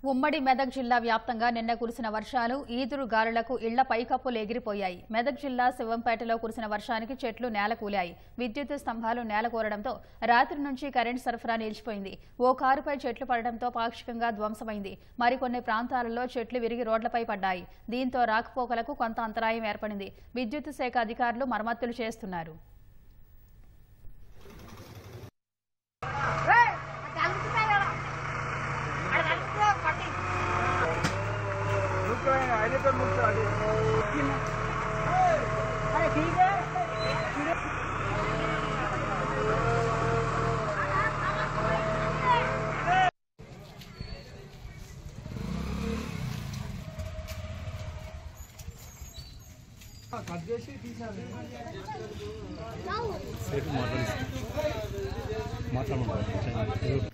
ఉమ్మడి మెదక్ జిల్లా వ్యాప్తంగా నిన్న కురిసిన వర్షాలు ఈదురు గాలులకు ఇళ్ల పైకప్పులు ఎగిరిపోయాయి. మెదక్ జిల్లా శివంపేటలో కురిసిన వర్షానికి చెట్లు నేలకూలాయి. విద్యుత్ స్తంభాలు నేలకూరడంతో రాత్రి నుంచి కరెంటు సరఫరా నిలిచిపోయింది. ఓ కారుపై చెట్లు పడడంతో పాక్షికంగా ధ్వంసమైంది. మరికొన్ని ప్రాంతాలలో చెట్లు విరిగి రోడ్లపై పడ్డాయి. దీంతో రాకపోకలకు కొంత అంతరాయం ఏర్పడింది. విద్యుత్ శాఖ అధికారులు మరమ్మతులు చేస్తున్నారు. अरे ठीक है कट చేసి తీసాలి మాట్లాడమంటారు